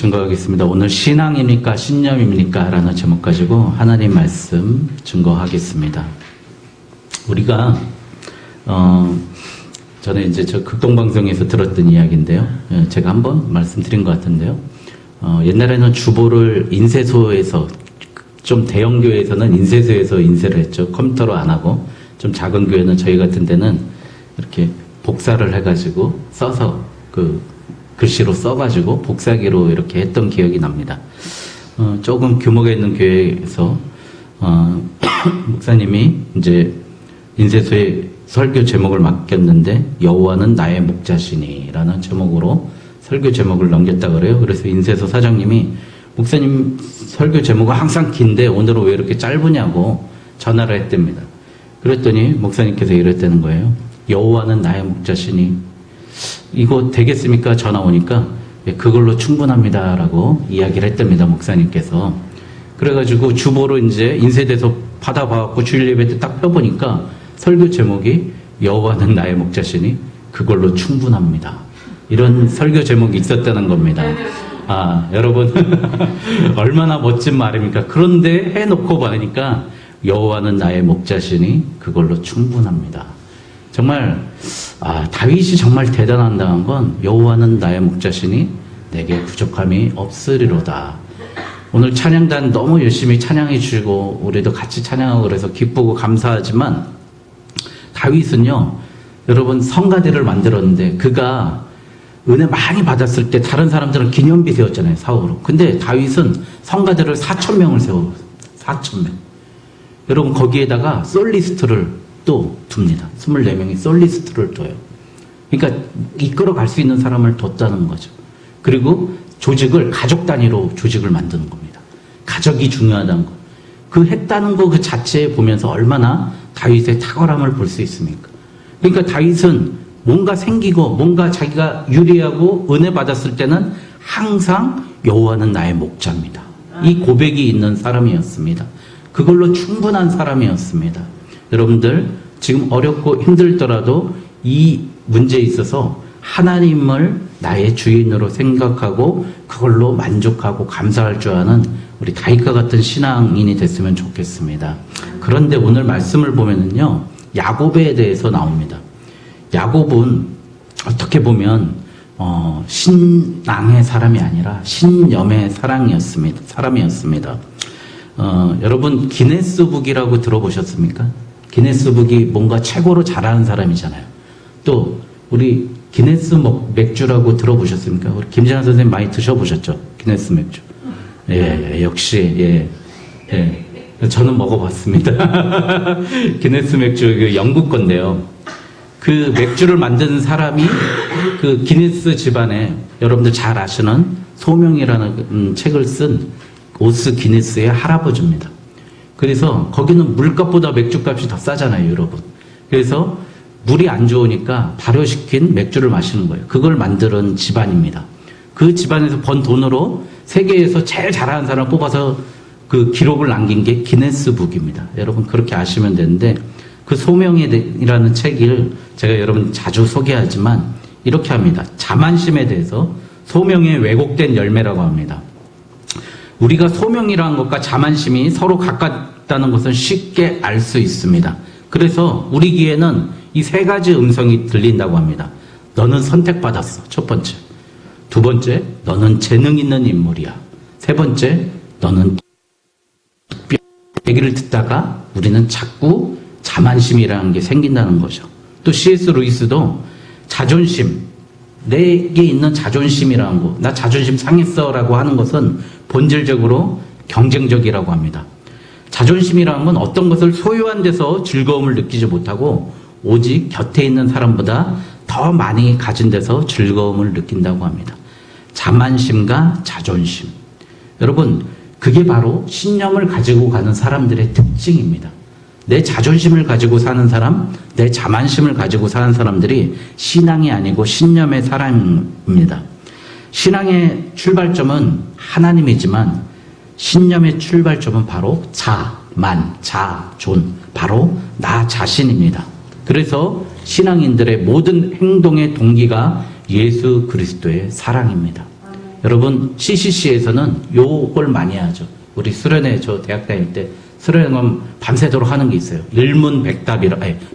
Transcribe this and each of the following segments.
증거하겠습니다. 오늘 신앙입니까? 신념입니까? 라는 제목 가지고 하나님 말씀 증거하겠습니다. 우리가, 저는 이제 저 극동방송에서 들었던 이야기인데요. 제가 한번 말씀드린 것 같은데요. 옛날에는 주보를 인쇄소에서, 좀 대형 교회에서는 인쇄소에서 인쇄를 했죠. 컴퓨터로 안 하고, 좀 작은 교회는 저희 같은 데는 이렇게 복사를 해가지고 써서 글씨로 써가지고 복사기로 이렇게 했던 기억이 납니다. 조금 규모가 있는 교회에서 목사님이 이제 인쇄소에 설교 제목을 맡겼는데 여호와는 나의 목자시니라는 제목으로 설교 제목을 넘겼다 그래요. 그래서 인쇄소 사장님이 목사님 설교 제목은 항상 긴데 오늘은 왜 이렇게 짧으냐고 전화를 했답니다. 그랬더니 목사님께서 이랬다는 거예요. 여호와는 나의 목자시니 이거 되겠습니까? 전화 오니까 그걸로 충분합니다라고 이야기를 했답니다. 목사님께서. 그래가지고 주보로 이제 인쇄돼서 받아봐갖고 주일 예배 때 딱 펴보니까 설교 제목이 여호와는 나의 목자시니 그걸로 충분합니다. 이런 설교 제목이 있었다는 겁니다. 아, 여러분 얼마나 멋진 말입니까? 그런데 해놓고 보니까 여호와는 나의 목자시니 그걸로 충분합니다. 정말 다윗이 정말 대단한다는 건 여호와는 나의 목자시니 내게 부족함이 없으리로다. 오늘 찬양단 너무 열심히 찬양해 주시고 우리도 같이 찬양하고 그래서 기쁘고 감사하지만 다윗은요, 여러분 성가대를 만들었는데 그가 은혜 많이 받았을 때 다른 사람들은 기념비 세웠잖아요, 사후로. 근데 다윗은 성가대를 4,000명을 세웠어요. 4,000명. 여러분 거기에다가 솔리스트를 또 둡니다. 24명이 솔리스트를 둬요. 그러니까 이끌어 갈 수 있는 사람을 뒀다는 거죠. 그리고 조직을 가족 단위로 조직을 만드는 겁니다. 가족이 중요하다는 거. 그 했다는 거 그 자체에 보면서 얼마나 다윗의 탁월함을 볼 수 있습니까? 그러니까 다윗은 뭔가 생기고 뭔가 자기가 유리하고 은혜 받았을 때는 항상 여호와는 나의 목자입니다. 이 고백이 있는 사람이었습니다. 그걸로 충분한 사람이었습니다. 여러분들 지금 어렵고 힘들더라도 이 문제에 있어서 하나님을 나의 주인으로 생각하고 그걸로 만족하고 감사할 줄 아는 우리 다윗과 같은 신앙인이 됐으면 좋겠습니다. 그런데 오늘 말씀을 보면은요, 야곱에 대해서 나옵니다. 야곱은 어떻게 보면 신앙의 사람이 아니라 신념의 사람이었습니다. 여러분 기네스북이라고 들어보셨습니까? 기네스북이 뭔가 최고로 잘하는 사람이잖아요. 또 우리 기네스 맥주라고 들어보셨습니까? 우리 김진아 선생님 많이 드셔보셨죠? 기네스 맥주. 예, 역시 예. 저는 먹어봤습니다. 기네스 맥주 영국 건데요. 그 맥주를 만든 사람이 그 기네스 집안에 여러분들 잘 아시는 소명이라는 책을 쓴 오스 기네스의 할아버지입니다. 그래서 거기는 물값보다 맥주값이 더 싸잖아요, 여러분. 그래서 물이 안 좋으니까 발효시킨 맥주를 마시는 거예요. 그걸 만드는 집안입니다. 그 집안에서 번 돈으로 세계에서 제일 잘하는 사람을 뽑아서 그 기록을 남긴 게 기네스북입니다. 여러분 그렇게 아시면 되는데 그 소명이라는 책을 제가 여러분 자주 소개하지만 이렇게 합니다. 자만심에 대해서 소명의 왜곡된 열매라고 합니다. 우리가 소명이라는 것과 자만심이 서로 가깝다는 것은 쉽게 알 수 있습니다. 그래서 우리 귀에는 이 세 가지 음성이 들린다고 합니다. 너는 선택받았어. 첫 번째. 두 번째, 너는 재능 있는 인물이야. 세 번째, 너는 얘기를 듣다가 우리는 자꾸 자만심이라는 게 생긴다는 거죠. 또 C.S. 루이스도 자존심, 내게 있는 자존심이라는 거, 나 자존심 상했어 라고 하는 것은 본질적으로 경쟁적이라고 합니다. 자존심이라는 건 어떤 것을 소유한 데서 즐거움을 느끼지 못하고 오직 곁에 있는 사람보다 더 많이 가진 데서 즐거움을 느낀다고 합니다. 자만심과 자존심. 여러분, 그게 바로 신념을 가지고 가는 사람들의 특징입니다. 내 자존심을 가지고 사는 사람, 내 자만심을 가지고 사는 사람들이 신앙이 아니고 신념의 사람입니다. 신앙의 출발점은 하나님이지만 신념의 출발점은 바로 자존, 바로 나 자신입니다. 그래서 신앙인들의 모든 행동의 동기가 예수 그리스도의 사랑입니다. 여러분 CCC에서는 요걸 많이 하죠. 우리 수련회 저 대학 다닐 때 수련회 가면 밤새도록 하는 게 있어요.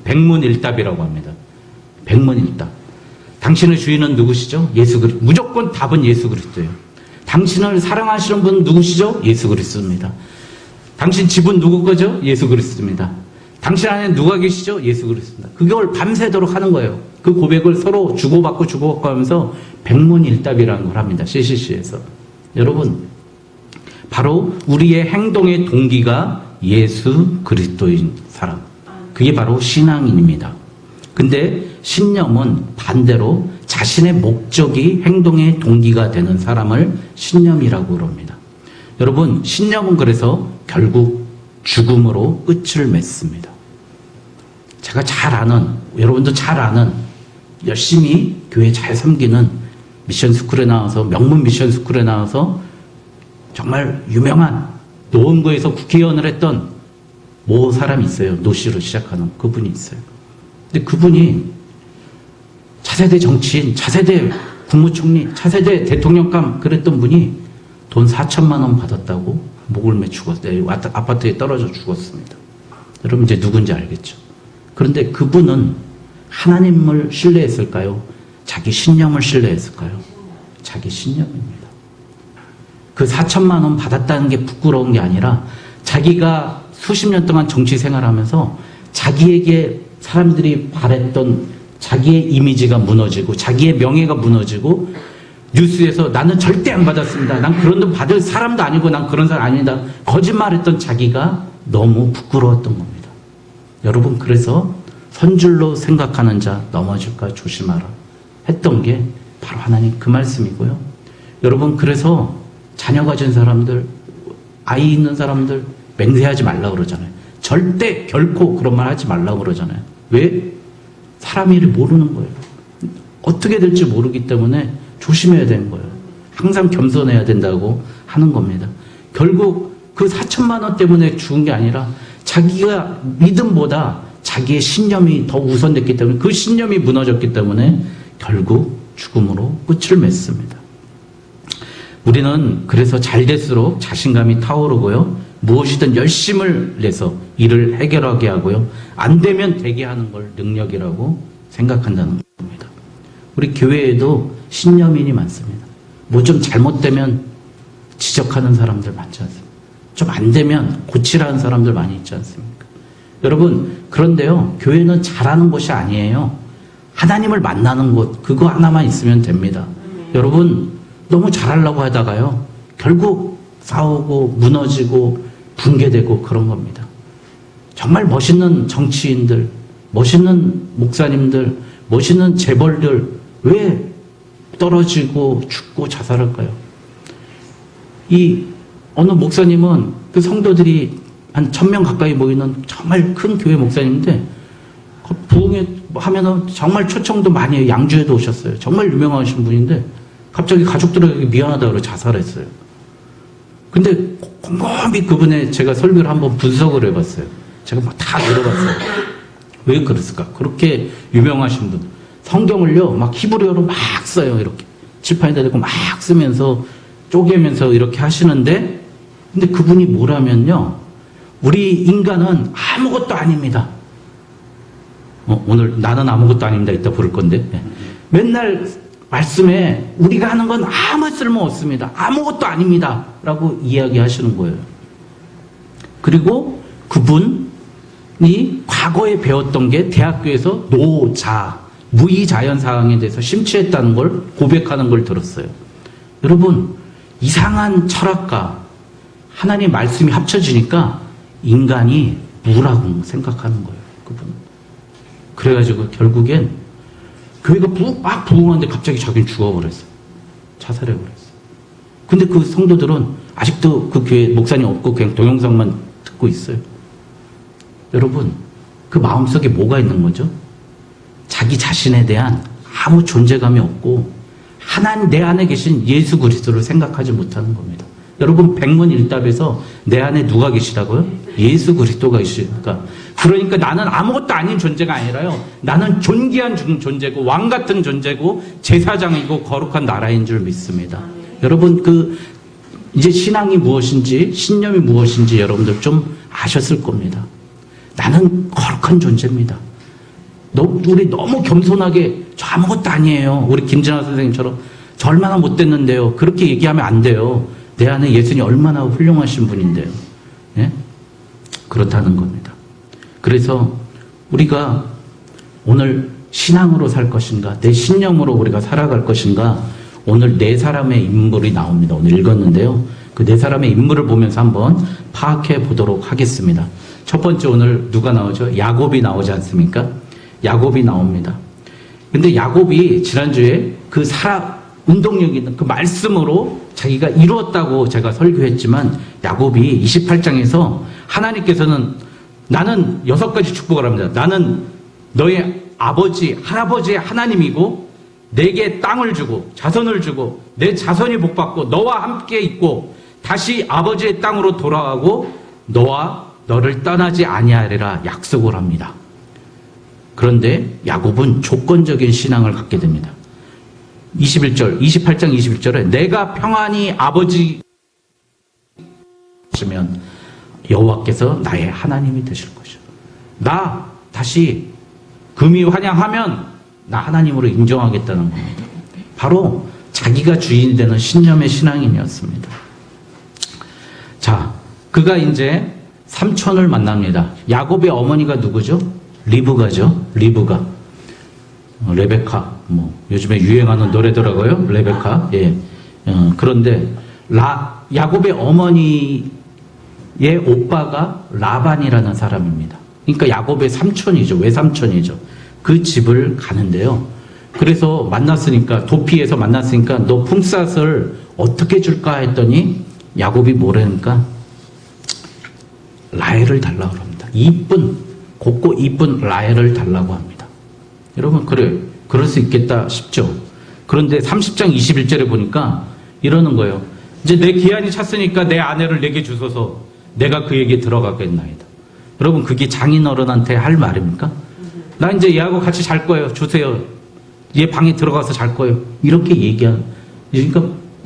백문일답이라고 합니다. 백문일답. 당신의 주인은 누구시죠? 예수 그리스도. 무조건 답은 예수 그리스도예요. 당신을 사랑하시는 분은 누구시죠? 예수 그리스도입니다. 당신 집은 누구 거죠? 예수 그리스도입니다. 당신 안에 누가 계시죠? 예수 그리스도입니다. 그걸 밤새도록 하는 거예요. 그 고백을 서로 주고받고 하면서 백문일답이라는 걸 합니다. CCC에서. 여러분, 바로 우리의 행동의 동기가 예수 그리스도인 사람. 그게 바로 신앙인입니다. 근데 신념은 반대로 자신의 목적이 행동의 동기가 되는 사람을 신념이라고 그럽니다. 여러분, 신념은 그래서 결국 죽음으로 끝을 맺습니다. 제가 잘 아는, 여러분도 잘 아는, 열심히 교회 잘 섬기는 미션 스쿨에 나와서, 명문 미션 스쿨에 나와서 정말 유명한 노원구에서 국회의원을 했던 모 사람이 있어요. 노씨로 시작하는 그분이 있어요. 근데 그분이 차세대 정치인, 차세대 국무총리, 차세대 대통령감 그랬던 분이 돈 4천만 원 받았다고 목을 매 죽었어요. 아파트에 떨어져 죽었습니다. 여러분 이제 누군지 알겠죠? 그런데 그분은 하나님을 신뢰했을까요? 자기 신념을 신뢰했을까요? 자기 신념입니다. 그 4천만 원 받았다는 게 부끄러운 게 아니라 자기가 수십 년 동안 정치 생활하면서 자기에게 사람들이 바랬던 자기의 이미지가 무너지고 자기의 명예가 무너지고 뉴스에서 나는 절대 안 받았습니다. 난 그런 돈 받을 사람도 아니고 난 그런 사람 아니다. 거짓말했던 자기가 너무 부끄러웠던 겁니다. 여러분 그래서 선줄로 생각하는 자 넘어질까 조심하라 했던 게 바로 하나님 그 말씀이고요. 여러분 그래서 자녀 가진 사람들, 아이 있는 사람들 맹세하지 말라고 그러잖아요. 절대 결코 그런 말 하지 말라고 그러잖아요. 왜? 사람 일을 모르는 거예요. 어떻게 될지 모르기 때문에 조심해야 되는 거예요. 항상 겸손해야 된다고 하는 겁니다. 결국 그 4천만 원 때문에 죽은 게 아니라 자기가 믿음보다 자기의 신념이 더 우선됐기 때문에 그 신념이 무너졌기 때문에 결국 죽음으로 끝을 맺습니다. 우리는 그래서 잘 될수록 자신감이 타오르고요. 무엇이든 열심을 내서 일을 해결하게 하고요. 안 되면 되게 하는 걸 능력이라고 생각한다는 겁니다. 우리 교회에도 신념인이 많습니다. 뭐 좀 잘못되면 지적하는 사람들 많지 않습니까? 좀 안 되면 고치라는 사람들 많이 있지 않습니까? 여러분, 그런데요, 교회는 잘하는 곳이 아니에요. 하나님을 만나는 곳, 그거 하나만 있으면 됩니다. 여러분, 너무 잘하려고 하다가요, 결국 싸우고 무너지고 붕괴되고 그런 겁니다. 정말 멋있는 정치인들, 멋있는 목사님들, 멋있는 재벌들 왜 떨어지고 죽고 자살할까요? 이 어느 목사님은 그 성도들이 한 1000명 가까이 모이는 정말 큰 교회 목사님인데 부흥회 하면은 정말 초청도 많이 해요. 양주에도 오셨어요. 정말 유명하신 분인데 갑자기 가족들에게 미안하다고 그러고 자살했어요. 근데 곰곰이 그분의 제가 설교를 한번 분석을 해봤어요. 제가 막 다 들어봤어요. 왜 그랬을까? 그렇게 유명하신 분. 성경을요, 막 히브리어로 막 써요. 이렇게. 칠판에다 대고 막 쓰면서 쪼개면서 이렇게 하시는데, 근데 그분이 뭐라면요, 우리 인간은 아무것도 아닙니다. 오늘 나는 아무것도 아닙니다. 이따 부를 건데. 맨날 말씀에 우리가 하는 건 아무 쓸모 없습니다. 아무것도 아닙니다. 라고 이야기하시는 거예요. 그리고 그분이 과거에 배웠던 게 대학교에서 노자, 무의자연사항에 대해서 심취했다는 걸 고백하는 걸 들었어요. 여러분, 이상한 철학과 하나님 말씀이 합쳐지니까 인간이 무라고 생각하는 거예요. 그분은. 그래가지고 결국엔 교회가 막 부흥하는데 갑자기 자기는 죽어버렸어요. 자살해버렸어요. 근데 그 성도들은 아직도 그 교회 목사님 없고 그냥 동영상만 듣고 있어요. 여러분, 그 마음속에 뭐가 있는 거죠? 자기 자신에 대한 아무 존재감이 없고 하나님 내 안에 계신 예수 그리스도를 생각하지 못하는 겁니다. 여러분, 백문일답에서 내 안에 누가 계시다고요? 예수 그리스도가 계시니까. 그러니까 나는 아무것도 아닌 존재가 아니라요, 나는 존귀한 존재고 왕 같은 존재고 제사장이고 거룩한 나라인 줄 믿습니다. 여러분 이제 신앙이 무엇인지 신념이 무엇인지 여러분들 좀 아셨을 겁니다. 나는 거룩한 존재입니다. 우리 너무 겸손하게 저 아무것도 아니에요. 우리 김진아 선생님처럼 저 얼마나 못됐는데요. 그렇게 얘기하면 안 돼요. 내 안에 예수님이 얼마나 훌륭하신 분인데요. 예? 그렇다는 겁니다. 그래서 우리가 오늘 신앙으로 살 것인가, 내 신념으로 우리가 살아갈 것인가, 오늘 네 사람의 인물이 나옵니다. 오늘 읽었는데요. 그 네 사람의 인물을 보면서 한번 파악해 보도록 하겠습니다. 첫 번째 오늘 누가 나오죠? 야곱이 나오지 않습니까? 야곱이 나옵니다. 근데 야곱이 지난주에 그 운동력 있는 그 말씀으로 자기가 이루었다고 제가 설교했지만 야곱이 28장에서 하나님께서는 나는 6가지 축복을 합니다. 나는 너의 아버지, 할아버지의 하나님이고 내게 땅을 주고 자손을 주고 내 자손이 복받고 너와 함께 있고 다시 아버지의 땅으로 돌아가고 너와 너를 떠나지 아니하리라 약속을 합니다. 그런데 야곱은 조건적인 신앙을 갖게 됩니다. 28장 21절에 내가 평안히 아버지 하시면 여호와께서 나의 하나님이 되실 것이요. 나 다시 금이 환양하면 나 하나님으로 인정하겠다는 겁니다. 바로 자기가 주인이 되는 신념의 신앙인이었습니다. 자, 그가 이제 삼촌을 만납니다. 야곱의 어머니가 누구죠? 리브가죠. 리브가. 레베카. 요즘에 유행하는 노래더라고요. 레베카. 예. 그런데 야곱의 어머니의 오빠가 라반이라는 사람입니다. 그러니까 야곱의 삼촌이죠. 외삼촌이죠. 그 집을 가는데요. 그래서 도피해서 만났으니까 너 품삯을 어떻게 줄까 했더니 야곱이 뭐라니까 라헬을 달라고 합니다. 곱고 이쁜 라헬을 달라고 합니다. 여러분 그럴 수 있겠다 싶죠. 그런데 30장 21절에 보니까 이러는 거예요. 이제 내 기한이 찼으니까 내 아내를 내게 주소서 내가 그에게 들어가겠나이다. 여러분 그게 장인어른한테 할 말입니까? 나 이제 얘하고 같이 잘 거예요. 주세요. 얘 방에 들어가서 잘 거예요. 이렇게 그러니까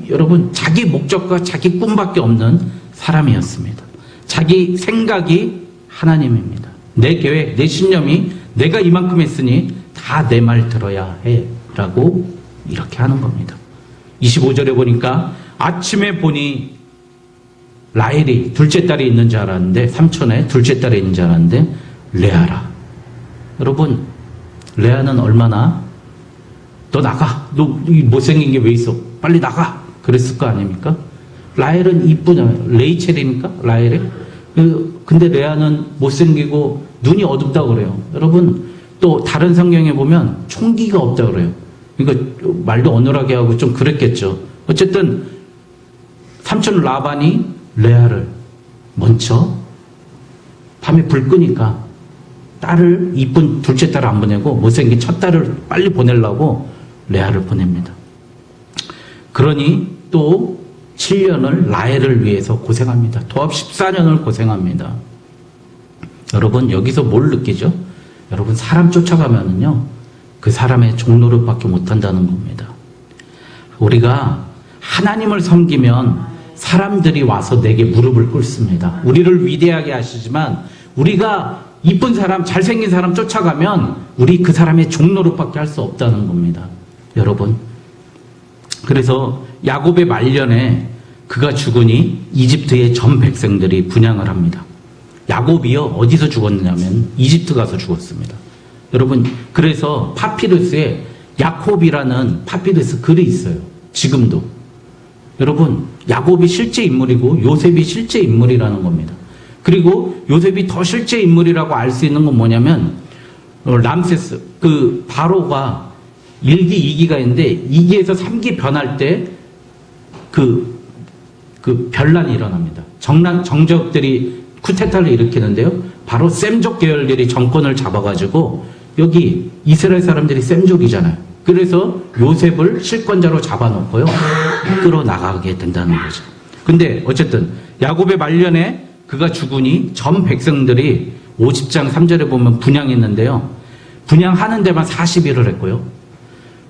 여러분 자기 목적과 자기 꿈밖에 없는 사람이었습니다. 자기 생각이 하나님입니다. 내 계획, 내 신념이 내가 이만큼 했으니 다 내 말 들어야 해 라고 이렇게 하는 겁니다. 25절에 보니까 아침에 보니 라헬이 둘째 딸이 있는 줄 알았는데 삼촌의 둘째 딸이 있는 줄 알았는데 레아라. 여러분 레아는 얼마나 너 나가. 너 못생긴 게 왜 있어. 빨리 나가. 그랬을 거 아닙니까? 라헬은 이쁘잖아요. 레이첼입니까? 라헬이? 근데 레아는 못생기고 눈이 어둡다고 그래요. 여러분 또 다른 성경에 보면 총기가 없다고 그래요. 그러니까 말도 어눌하게 하고 좀 그랬겠죠. 어쨌든 삼촌 라반이 레아를 먼저 밤에 불 끄니까 이쁜 둘째 딸을 안 보내고 못생긴 첫 딸을 빨리 보내려고 레아를 보냅니다. 그러니 또 7년을 라헬을 위해서 고생합니다. 도합 14년을 고생합니다. 여러분 여기서 뭘 느끼죠? 여러분 사람 쫓아가면은요 그 사람의 종노릇밖에 못한다는 겁니다. 우리가 하나님을 섬기면 사람들이 와서 내게 무릎을 꿇습니다. 우리를 위대하게 하시지만 우리가 이쁜 사람, 잘생긴 사람 쫓아가면 우리 그 사람의 종노릇밖에 할 수 없다는 겁니다. 여러분 그래서 야곱의 말년에 그가 죽으니 이집트의 전 백성들이 분향을 합니다. 야곱이요 어디서 죽었느냐면 이집트 가서 죽었습니다. 여러분 그래서 파피루스에 야콥이라는 파피루스 글이 있어요. 지금도. 여러분 야곱이 실제 인물이고 요셉이 실제 인물이라는 겁니다. 그리고 요셉이 더 실제 인물이라고 알 수 있는 건 뭐냐면 람세스 그 바로가 1기 2기가 있는데 2기에서 3기 변할 때 그 변란이 일어납니다. 정적들이 쿠데타를 일으키는데요. 바로 셈족 계열들이 정권을 잡아가지고 여기 이스라엘 사람들이 셈족이잖아요. 그래서 요셉을 실권자로 잡아놓고요. 끌어 나가게 된다는 거죠. 근데 어쨌든 야곱의 말년에 그가 죽으니 전 백성들이 50장 3절에 보면 분향했는데요. 분향하는 데만 40일을 했고요.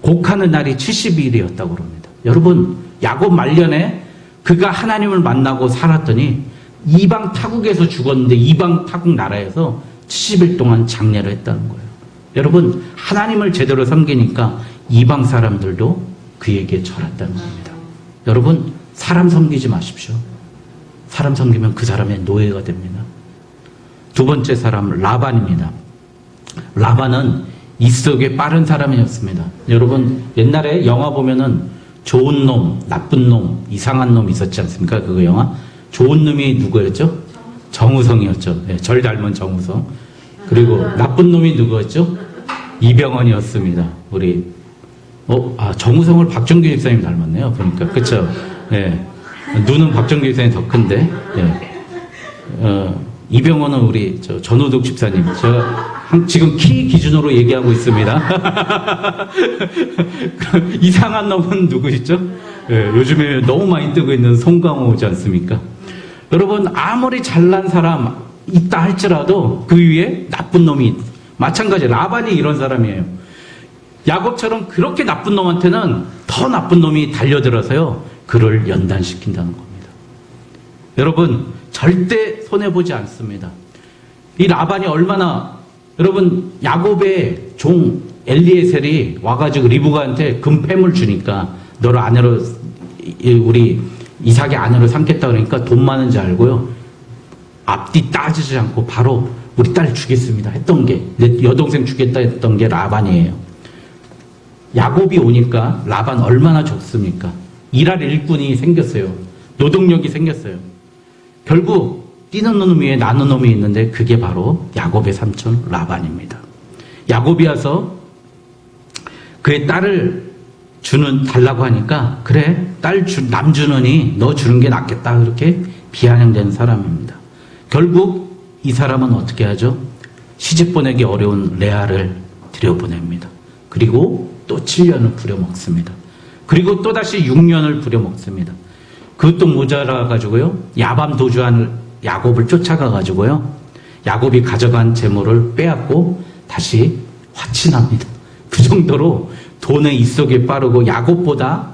곡하는 날이 70일이었다고 그럽니다. 여러분 야곱 말년에 그가 하나님을 만나고 살았더니 이방 타국에서 죽었는데 이방 타국 나라에서 70일 동안 장례를 했다는 거예요. 여러분, 하나님을 제대로 섬기니까 이방 사람들도 그에게 절했다는 겁니다. 여러분, 사람 섬기지 마십시오. 사람 섬기면 그 사람의 노예가 됩니다. 두 번째 사람 라반입니다. 라반은 이삭의 빠른 사람이었습니다. 여러분, 옛날에 영화 보면은 좋은 놈, 나쁜 놈, 이상한 놈 있었지 않습니까? 그거 영화. 좋은 놈이 누구였죠? 정우성이었죠. 네, 절 닮은 정우성. 그리고 나쁜 놈이 누구였죠? 이병헌이었습니다. 우리 정우성을 박정규 집사님 닮았네요. 보니까 그렇죠. 네. 눈은 박정규 집사님 더 큰데. 네. 이병헌은 우리 전호덕 집사님. 제가 지금 키 기준으로 얘기하고 있습니다. 이상한 놈은 누구시죠? 네, 요즘에 너무 많이 뜨고 있는 송강호지 않습니까? 여러분, 아무리 잘난 사람 있다 할지라도 그 위에 나쁜 놈이 있다. 마찬가지 라반이 이런 사람이에요. 야곱처럼 그렇게 나쁜 놈한테는 더 나쁜 놈이 달려들어서요, 그를 연단시킨다는 겁니다. 여러분, 절대 손해보지 않습니다. 이 라반이 얼마나, 여러분, 야곱의 종 엘리에셀이 와가지고 리브가한테 금패물 주니까 너를 아내로, 우리 이삭의 아내로 삼겠다 그러니까 돈 많은 줄 알고요, 앞뒤 따지지 않고 바로 우리 딸 주겠습니다 했던 게, 내 여동생 주겠다 했던 게 라반이에요. 야곱이 오니까 라반 얼마나 좋습니까? 일할 일꾼이 생겼어요. 노동력이 생겼어요. 결국 뛰는 놈 위에 나는 놈이 있는데 그게 바로 야곱의 삼촌 라반입니다. 야곱이 와서 그의 딸을 달라고 하니까, 그래, 남 주느니 너 주는 게 낫겠다, 그렇게 비아냥된 사람입니다. 결국 이 사람은 어떻게 하죠? 시집 보내기 어려운 레아를 들여보냅니다. 그리고 또 7년을 부려먹습니다. 그리고 또다시 6년을 부려먹습니다. 그것도 모자라가지고요, 야밤 도주한 야곱을 쫓아가가지고요, 야곱이 가져간 재물을 빼앗고 다시 화친합니다. 그 정도로 돈의 입속에 빠르고 야곱보다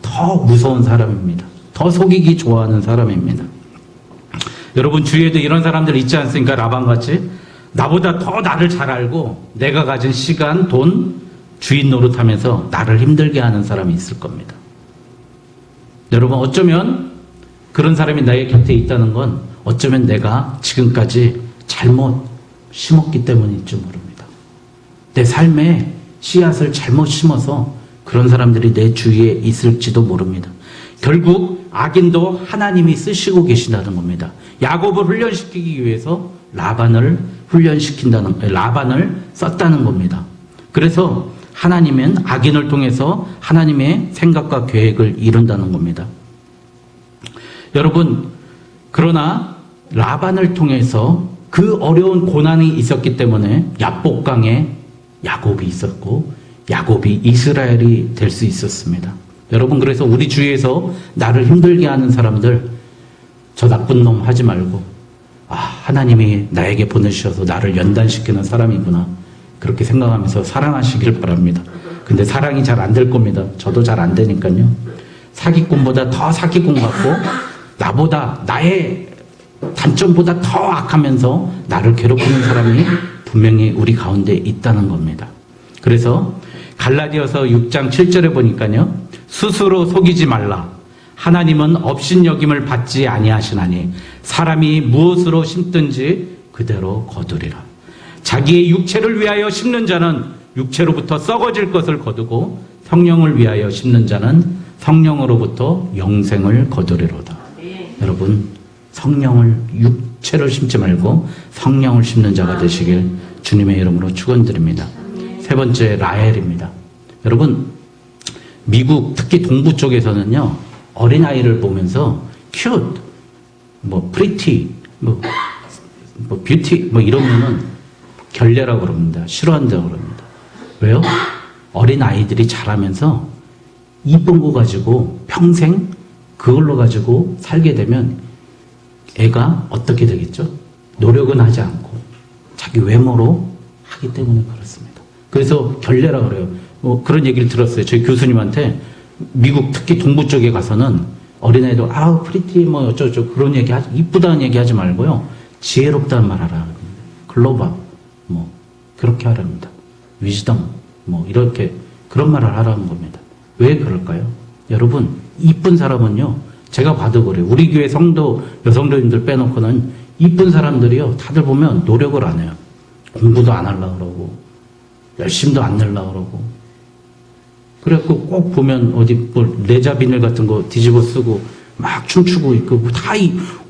더 무서운 사람입니다. 더 속이기 좋아하는 사람입니다. 여러분, 주위에도 이런 사람들 있지 않습니까? 라반같이 나보다 더 나를 잘 알고 내가 가진 시간, 돈, 주인 노릇하면서 나를 힘들게 하는 사람이 있을 겁니다. 여러분, 어쩌면 그런 사람이 나의 곁에 있다는 건 어쩌면 내가 지금까지 잘못 심었기 때문일지 모릅니다. 내 삶에 씨앗을 잘못 심어서 그런 사람들이 내 주위에 있을지도 모릅니다. 결국 악인도 하나님이 쓰시고 계신다는 겁니다. 야곱을 훈련시키기 위해서 라반을 썼다는 겁니다. 그래서 하나님은 악인을 통해서 하나님의 생각과 계획을 이룬다는 겁니다. 여러분, 그러나 라반을 통해서 그 어려운 고난이 있었기 때문에 야복강에 야곱이 있었고 야곱이 이스라엘이 될 수 있었습니다. 여러분, 그래서 우리 주위에서 나를 힘들게 하는 사람들, 저 나쁜 놈 하지 말고, 하나님이 나에게 보내주셔서 나를 연단시키는 사람이구나, 그렇게 생각하면서 사랑하시길 바랍니다. 근데 사랑이 잘 안 될 겁니다. 저도 잘 안 되니까요. 사기꾼보다 더 사기꾼 같고, 나보다, 나의 단점보다 더 악하면서 나를 괴롭히는 사람이 분명히 우리 가운데 있다는 겁니다. 그래서 갈라디아서 6장 7절에 보니까요, 스스로 속이지 말라. 하나님은 업신여김을 받지 아니하시나니 사람이 무엇으로 심든지 그대로 거두리라. 자기의 육체를 위하여 심는 자는 육체로부터 썩어질 것을 거두고 성령을 위하여 심는 자는 성령으로부터 영생을 거두리로다. 여러분, 성령을, 육체를 심지 말고 성령을 심는 자가 되시길 주님의 이름으로 축원드립니다. 세 번째, 라헬입니다. 여러분, 미국 특히 동부 쪽에서는요, 어린아이를 보면서 큐트, 프리티, 뷰티, 이러면은 결례라고 그럽니다. 싫어한다고 그럽니다. 왜요? 어린아이들이 자라면서 이쁜 거 가지고 평생 그걸로 가지고 살게 되면 애가 어떻게 되겠죠? 노력은 하지 않고 자기 외모로 하기 때문에 그렇습니다. 그래서 결례라고 그래요. 그런 얘기를 들었어요. 저희 교수님한테 미국 특히 동부 쪽에 가서는 어린애들 프리티 뭐 어쩌고 그런 얘기 하지, 이쁘다는 얘기 하지 말고요. 지혜롭다는 말 하라. 글로벌 뭐 그렇게 하랍니다. 위즈덤 뭐 이렇게 그런 말을 하라는 겁니다. 왜 그럴까요? 여러분, 이쁜 사람은요, 제가 봐도 그래요. 우리 교회 성도 여성도님들 빼놓고는 이쁜 사람들이요, 다들 보면 노력을 안 해요. 공부도 안 하려고 그러고 열심도 안 내려고 그러고, 그래갖고 꼭 보면 어디 뭐 레자 비닐 같은 거 뒤집어 쓰고 막 춤추고 있고, 뭐 다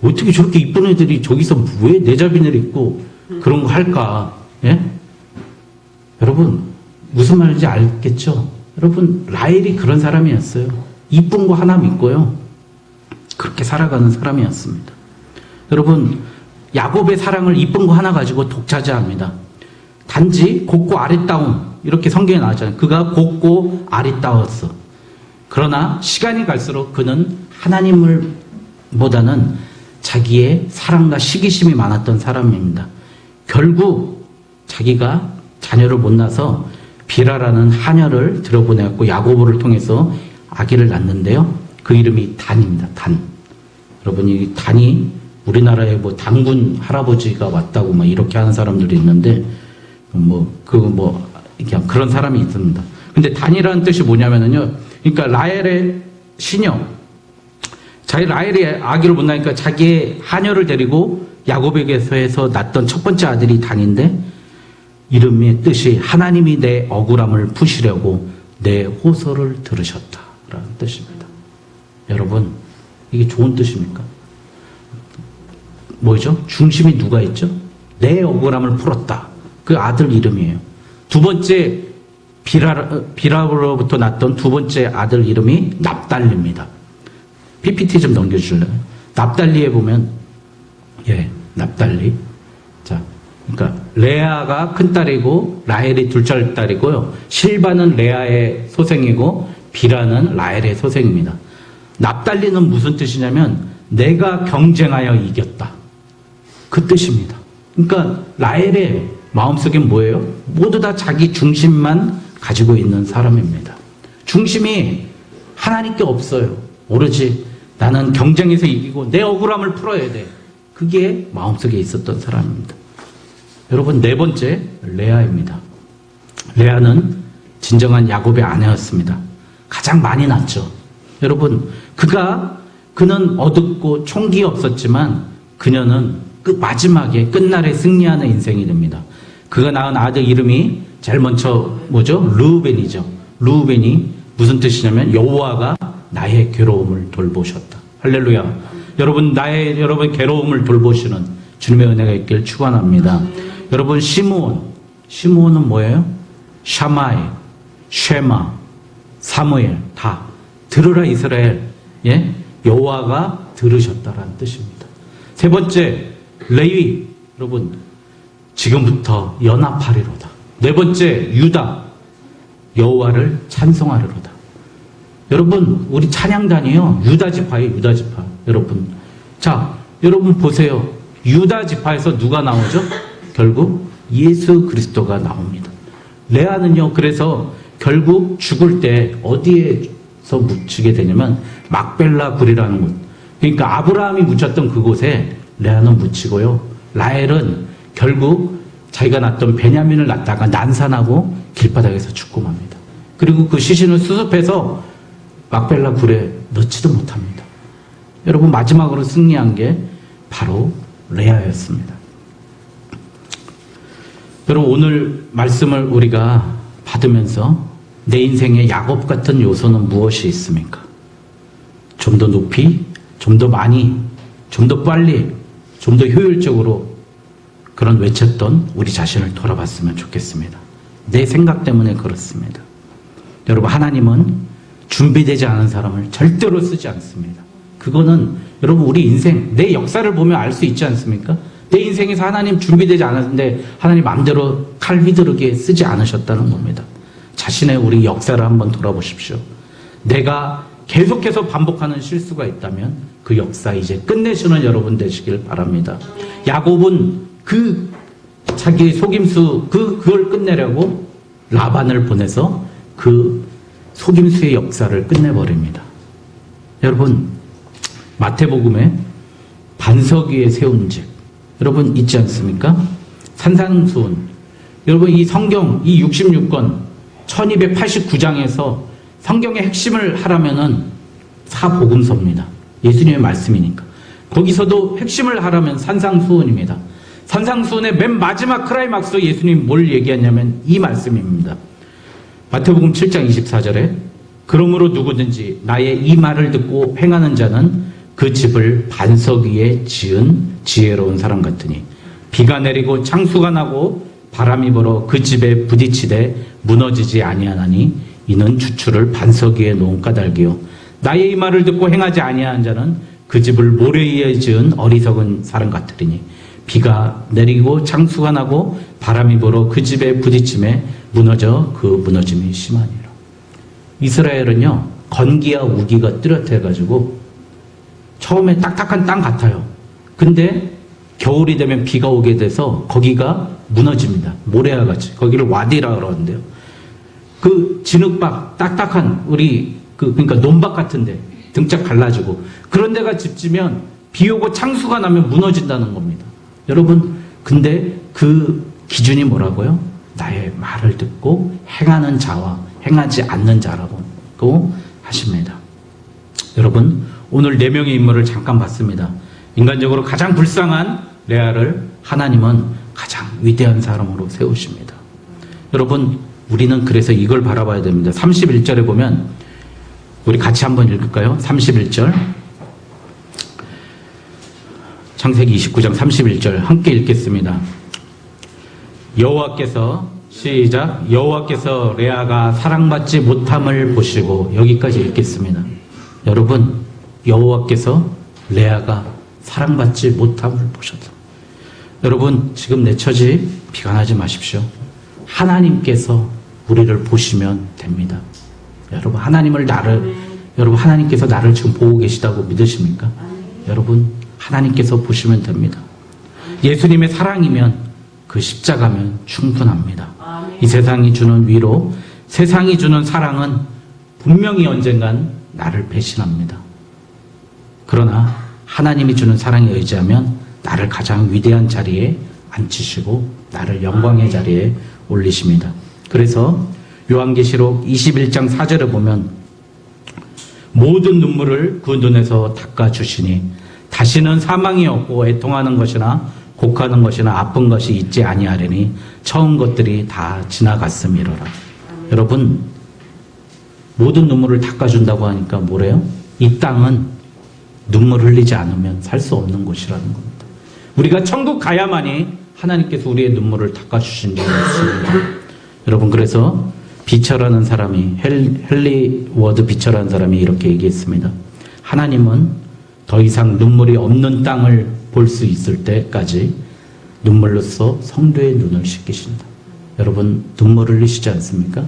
어떻게 저렇게 이쁜 애들이 저기서 왜 레자 비닐 입고 그런 거 할까? 예? 여러분, 무슨 말인지 알겠죠? 여러분, 라헬이 그런 사람이었어요. 이쁜 거 하나 믿고요, 그렇게 살아가는 사람이었습니다. 여러분, 야곱의 사랑을 이쁜 거 하나 가지고 독차지합니다. 단지 곱고 아리따움, 이렇게 성경에 나왔잖아요. 그가 곱고 아리따웠어. 그러나 시간이 갈수록 그는 하나님을 보다는 자기의 사랑과 시기심이 많았던 사람입니다. 결국 자기가 자녀를 못 낳아서 비라라는 하녀를 들여보내고 야고보를 통해서 아기를 낳는데요. 그 이름이 단입니다. 단. 여러분, 이 단이 우리나라에 뭐 당군 할아버지가 왔다고 막 이렇게 하는 사람들이 있는데, 그냥 그런 사람이 있습니다. 근데 단이라는 뜻이 뭐냐면요. 그러니까 라헬의 시녀. 자기 라헬이 아기를 못 낳으니까 자기의 하녀를 데리고 야곱에게서 해서 낳던 첫 번째 아들이 단인데, 이름의 뜻이 하나님이 내 억울함을 푸시려고 내 호소를 들으셨다라는 뜻입니다. 여러분, 이게 좋은 뜻입니까? 뭐죠? 중심이 누가 있죠? 내 억울함을 풀었다. 그 아들 이름이에요. 두 번째 비라로부터 낳던 두 번째 아들 이름이 납달리입니다. PPT 좀 넘겨주실래요? 납달리에 보면, 납달리. 자, 그러니까 레아가 큰 딸이고 라헬이 둘째 딸이고요. 실바는 레아의 소생이고 비라는 라헬의 소생입니다. 납달리는 무슨 뜻이냐면 내가 경쟁하여 이겼다. 그 뜻입니다. 그러니까 라헬의 마음속에 뭐예요? 모두 다 자기 중심만 가지고 있는 사람입니다. 중심이 하나님께 없어요. 오로지 나는 경쟁에서 이기고 내 억울함을 풀어야 돼. 그게 마음속에 있었던 사람입니다. 여러분, 네 번째 레아입니다. 레아는 진정한 야곱의 아내였습니다. 가장 많이 낳았죠. 여러분, 그는 어둡고 총기 없었지만 그녀는 마지막에 끝날에 승리하는 인생이 됩니다. 그가 낳은 아들 이름이 제일 먼저 뭐죠? 르우벤이죠. 르우벤이 무슨 뜻이냐면 여호와가 나의 괴로움을 돌보셨다. 할렐루야. 여러분 괴로움을 돌보시는 주님의 은혜가 있길 축원합니다. 여러분, 시므온은 뭐예요? 샤마이, 쉐마, 사무엘, 다 들으라 이스라엘. 여호와가 들으셨다라는 뜻입니다. 세 번째 레위. 여러분, 지금부터 연합하리로다. 네 번째 유다. 여호와를 찬송하리로다. 여러분, 우리 찬양단이요, 유다 지파예요. 유다 지파. 여러분, 자, 여러분 보세요. 유다 지파에서 누가 나오죠? 결국 예수 그리스도가 나옵니다. 레아는요, 그래서 결국 죽을 때 어디에서 묻히게 되냐면 막벨라 굴이라는 곳. 그러니까 아브라함이 묻혔던 그곳에 레아는 묻히고요. 라헬은 결국 자기가 낳던 베냐민을 낳다가 난산하고 길바닥에서 죽고 맙니다. 그리고 그 시신을 수습해서 막벨라 굴에 넣지도 못합니다. 여러분, 마지막으로 승리한 게 바로 레아였습니다. 여러분, 오늘 말씀을 우리가 받으면서 내 인생에 야곱 같은 요소는 무엇이 있습니까? 좀 더 높이, 좀 더 많이, 좀 더 빨리, 좀 더 효율적으로 그런 외쳤던 우리 자신을 돌아봤으면 좋겠습니다. 내 생각 때문에 그렇습니다. 여러분, 하나님은 준비되지 않은 사람을 절대로 쓰지 않습니다. 그거는 여러분, 우리 인생, 내 역사를 보면 알 수 있지 않습니까? 내 인생에서 하나님 준비되지 않았는데 하나님 마음대로 칼 휘두르게 쓰지 않으셨다는 겁니다. 자신의 우리 역사를 한번 돌아보십시오. 내가 계속해서 반복하는 실수가 있다면 그 역사 이제 끝내시는 여러분 되시길 바랍니다. 야곱은 자기의 속임수 그걸 끝내려고 라반을 보내서 그 속임수의 역사를 끝내버립니다. 여러분, 마태복음에 반석 위에 세운 집, 여러분 있지 않습니까? 산상수훈. 여러분, 이 성경, 이 66권 1289장에서 성경의 핵심을 하라면은 사복음서입니다. 예수님의 말씀이니까. 거기서도 핵심을 하라면 산상수훈입니다. 산상수훈의 맨 마지막 클라이막스 예수님이 뭘 얘기하냐면 이 말씀입니다. 마태복음 7장 24절에 그러므로 누구든지 나의 이 말을 듣고 행하는 자는 그 집을 반석 위에 지은 지혜로운 사람 같으니 비가 내리고 창수가 나고 바람이 불어 그 집에 부딪히되 무너지지 아니하나니 이는 주추를 반석 위에 놓은 까닭이요 나의 이 말을 듣고 행하지 아니하는 자는 그 집을 모래 위에 지은 어리석은 사람 같으리니 비가 내리고 창수가 나고 바람이 불어 그 집에 부딪힘에 무너져 그 무너짐이 심하니라. 이스라엘은요, 건기와 우기가 뚜렷해가지고 처음에 딱딱한 땅 같아요. 근데 겨울이 되면 비가 오게 돼서 거기가 무너집니다. 모래와 같이. 거기를 와디라 그러는데요. 그 진흙박, 딱딱한 그러니까 논밭 같은데 등짝 갈라지고 그런 데가 집지면 비 오고 창수가 나면 무너진다는 겁니다. 여러분, 근데 그 기준이 뭐라고요? 나의 말을 듣고 행하는 자와 행하지 않는 자라고 하십니다. 여러분, 오늘 4명의 인물을 잠깐 봤습니다. 인간적으로 가장 불쌍한 레아를 하나님은 가장 위대한 사람으로 세우십니다. 여러분, 우리는 그래서 이걸 바라봐야 됩니다. 31절에 보면 우리 같이 한번 읽을까요? 31절. 창세기 29장 31절 함께 읽겠습니다. 여호와께서 시작. 여호와께서 레아가 사랑받지 못함을 보시고 여기까지 읽겠습니다. 여러분, 여호와께서 레아가 사랑받지 못함을 보셨다. 여러분, 지금 내 처지 비관하지 마십시오. 하나님께서 우리를 보시면 됩니다. 여러분, 여러분, 하나님께서 나를 지금 보고 계시다고 믿으십니까? 여러분, 하나님께서 보시면 됩니다. 예수님의 사랑이면 그 십자가면 충분합니다. 이 세상이 주는 위로, 세상이 주는 사랑은 분명히 언젠간 나를 배신합니다. 그러나 하나님이 주는 사랑에 의지하면 나를 가장 위대한 자리에 앉히시고 나를 영광의 자리에 올리십니다. 그래서 요한계시록 21장 4절에 보면 모든 눈물을 그 눈에서 닦아주시니 다시는 사망이 없고 애통하는 것이나 곡하는 것이나 아픈 것이 있지 아니하리니 처음 것들이 다 지나갔음이로라. 여러분, 모든 눈물을 닦아준다고 하니까 뭐래요? 이 땅은 눈물 흘리지 않으면 살 수 없는 곳이라는 겁니다. 우리가 천국 가야만이 하나님께서 우리의 눈물을 닦아주신 적이 있습니다. 여러분, 그래서 비처라는 사람이, 헨리 워드 비처라는 사람이 이렇게 얘기했습니다. 하나님은 더 이상 눈물이 없는 땅을 볼 수 있을 때까지 눈물로써 성도의 눈을 씻기신다. 여러분, 눈물 흘리시지 않습니까?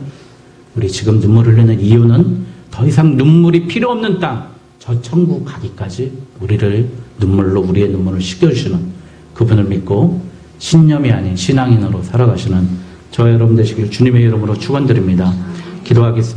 우리 지금 눈물 흘리는 이유는 더 이상 눈물이 필요 없는 땅, 저 천국 가기까지 우리를 눈물로 우리의 눈물을 씻겨주시는 그분을 믿고 신념이 아닌 신앙인으로 살아가시는 저와 여러분 되시길 주님의 이름으로 축원드립니다. 기도하겠습니다.